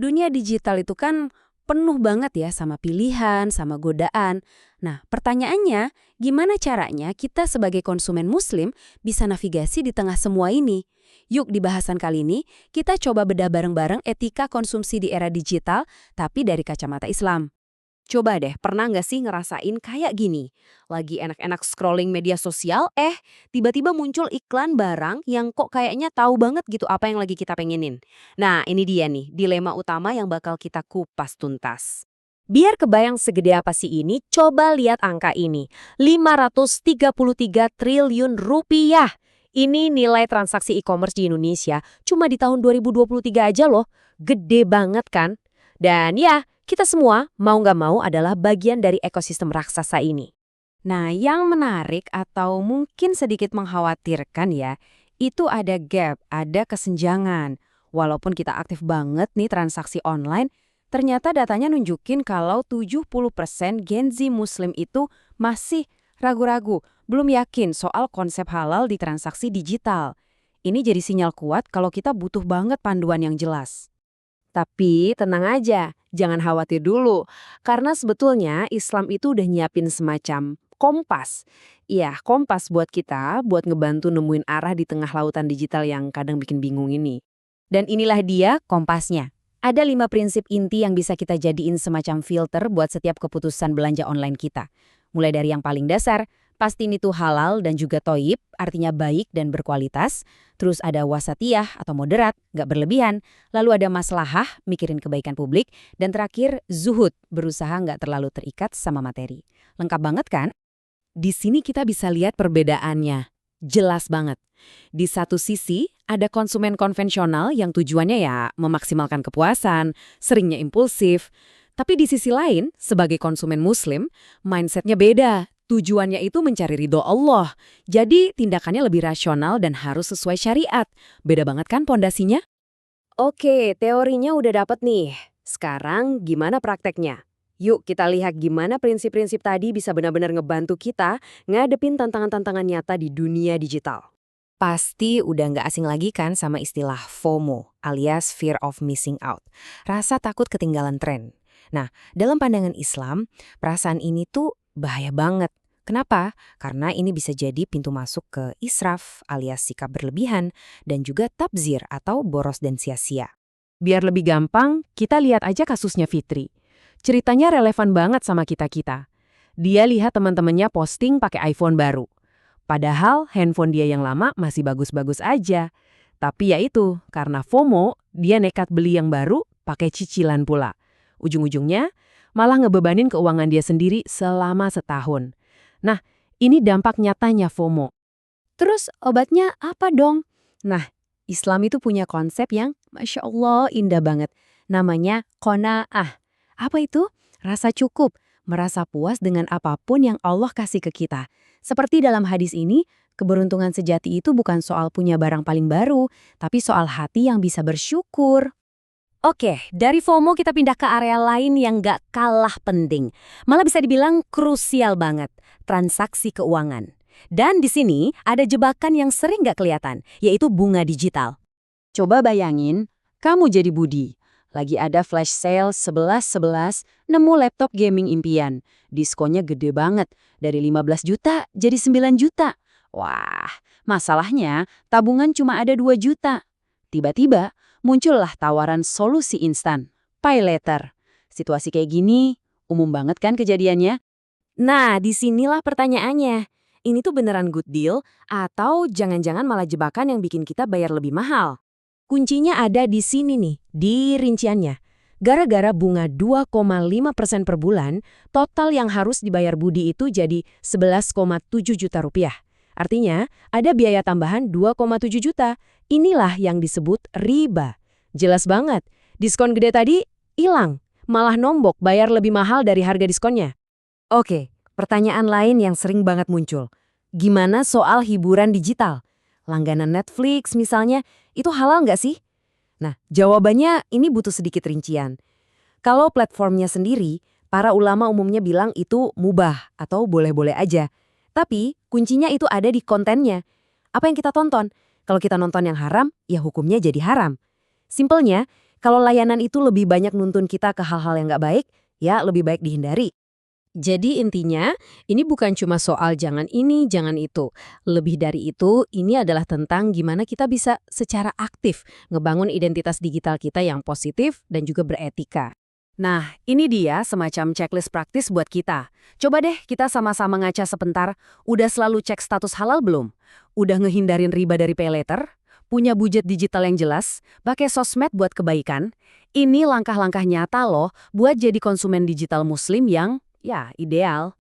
Dunia digital itu kan penuh banget ya sama pilihan, sama godaan. Nah, pertanyaannya, gimana caranya kita sebagai konsumen muslim bisa navigasi di tengah semua ini? Yuk di bahasan kali ini, kita coba bedah bareng-bareng etika konsumsi di era digital, tapi dari kacamata Islam. Coba deh, pernah nggak sih ngerasain kayak gini? Lagi enak-enak scrolling media sosial, tiba-tiba muncul iklan barang yang kok kayaknya tahu banget gitu apa yang lagi kita pengenin. Nah, ini dia nih, dilema utama yang bakal kita kupas tuntas. Biar kebayang segede apa sih ini, coba lihat angka ini. 533 triliun rupiah. Ini nilai transaksi e-commerce di Indonesia cuma di tahun 2023 aja loh. Gede banget kan? Dan ya, kita semua mau nggak mau adalah bagian dari ekosistem raksasa ini. Nah, yang menarik atau mungkin sedikit mengkhawatirkan ya, itu ada gap, ada kesenjangan. Walaupun kita aktif banget nih transaksi online, ternyata datanya nunjukin kalau 70% Gen Z Muslim itu masih ragu-ragu, belum yakin soal konsep halal di transaksi digital. Ini jadi sinyal kuat kalau kita butuh banget panduan yang jelas. Tapi tenang aja, jangan khawatir dulu. Karena sebetulnya Islam itu udah nyiapin semacam kompas. Iya, kompas buat kita, buat ngebantu nemuin arah di tengah lautan digital yang kadang bikin bingung ini. Dan inilah dia kompasnya. Ada 5 prinsip inti yang bisa kita jadiin semacam filter buat setiap keputusan belanja online kita. Mulai dari yang paling dasar, pastiin itu halal dan juga toyib, artinya baik dan berkualitas. Terus ada wasatiyah atau moderat, nggak berlebihan. Lalu ada maslahah, mikirin kebaikan publik. Dan terakhir, zuhud, berusaha nggak terlalu terikat sama materi. Lengkap banget kan? Di sini kita bisa lihat perbedaannya. Jelas banget. Di satu sisi, ada konsumen konvensional yang tujuannya ya memaksimalkan kepuasan, seringnya impulsif. Tapi di sisi lain, sebagai konsumen muslim, mindsetnya beda. Tujuannya itu mencari ridho Allah. Jadi tindakannya lebih rasional dan harus sesuai syariat. Beda banget kan pondasinya? Oke, teorinya udah dapet nih. Sekarang gimana prakteknya? Yuk kita lihat gimana prinsip-prinsip tadi bisa benar-benar ngebantu kita ngadepin tantangan-tantangan nyata di dunia digital. Pasti udah nggak asing lagi kan sama istilah FOMO alias fear of missing out. Rasa takut ketinggalan tren. Nah, dalam pandangan Islam, perasaan ini tuh bahaya banget. Kenapa? Karena ini bisa jadi pintu masuk ke israf alias sikap berlebihan dan juga tabzir atau boros dan sia-sia. Biar lebih gampang, kita lihat aja kasusnya Fitri. Ceritanya relevan banget sama kita-kita. Dia lihat teman-temannya posting pakai iPhone baru. Padahal handphone dia yang lama masih bagus-bagus aja. Tapi ya itu, karena FOMO, dia nekat beli yang baru pakai cicilan pula. Ujung-ujungnya malah ngebebanin keuangan dia sendiri selama setahun. Nah, ini dampak nyatanya FOMO. Terus obatnya apa dong? Nah, Islam itu punya konsep yang Masya Allah indah banget. Namanya qanaah. Apa itu? Rasa cukup, merasa puas dengan apapun yang Allah kasih ke kita. Seperti dalam hadis ini, keberuntungan sejati itu bukan soal punya barang paling baru, tapi soal hati yang bisa bersyukur. Oke, dari FOMO kita pindah ke area lain yang nggak kalah penting. Malah bisa dibilang krusial banget, transaksi keuangan. Dan di sini ada jebakan yang sering nggak kelihatan, yaitu bunga digital. Coba bayangin, kamu jadi Budi. Lagi ada flash sale 11.11, nemu laptop gaming impian. Diskonnya gede banget, dari 15 juta jadi 9 juta. Wah, masalahnya tabungan cuma ada 2 juta. Tiba-tiba muncullah tawaran solusi instan, pay later. Situasi kayak gini, umum banget kan kejadiannya? Nah, disinilah pertanyaannya. Ini tuh beneran good deal atau jangan-jangan malah jebakan yang bikin kita bayar lebih mahal? Kuncinya ada di sini nih, di rinciannya. Gara-gara bunga 2,5% per bulan, total yang harus dibayar Budi itu jadi 11,7 juta rupiah. Artinya, ada biaya tambahan 2,7 juta. Inilah yang disebut riba. Jelas banget, diskon gede tadi hilang, malah nombok bayar lebih mahal dari harga diskonnya. Oke, pertanyaan lain yang sering banget muncul. Gimana soal hiburan digital? Langganan Netflix misalnya, itu halal nggak sih? Nah, jawabannya ini butuh sedikit rincian. Kalau platformnya sendiri, para ulama umumnya bilang itu mubah atau boleh-boleh aja. Tapi kuncinya itu ada di kontennya. Apa yang kita tonton? Kalau kita nonton yang haram, ya hukumnya jadi haram. Simpelnya, Kalau layanan itu lebih banyak nuntun kita ke hal-hal yang nggak baik, ya lebih baik dihindari. Jadi intinya, ini bukan cuma soal jangan ini, jangan itu. Lebih dari itu, ini adalah tentang gimana kita bisa secara aktif ngebangun identitas digital kita yang positif dan juga beretika. Nah, ini dia semacam checklist praktis buat kita. Coba deh kita sama-sama ngaca sebentar. Udah selalu cek status halal belum? Udah ngehindarin riba dari pay later? Punya budget digital yang jelas? Pakai sosmed buat kebaikan? Ini langkah-langkah nyata loh buat jadi konsumen digital muslim yang, ya, ideal.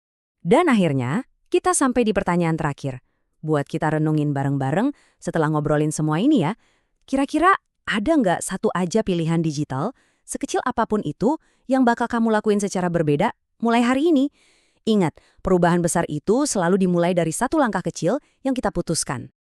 Dan akhirnya, kita sampai di pertanyaan terakhir. Buat kita renungin bareng-bareng setelah ngobrolin semua ini ya, kira-kira ada nggak satu aja pilihan digital, sekecil apapun itu, yang bakal kamu lakuin secara berbeda mulai hari ini? Ingat, perubahan besar itu selalu dimulai dari satu langkah kecil yang kita putuskan.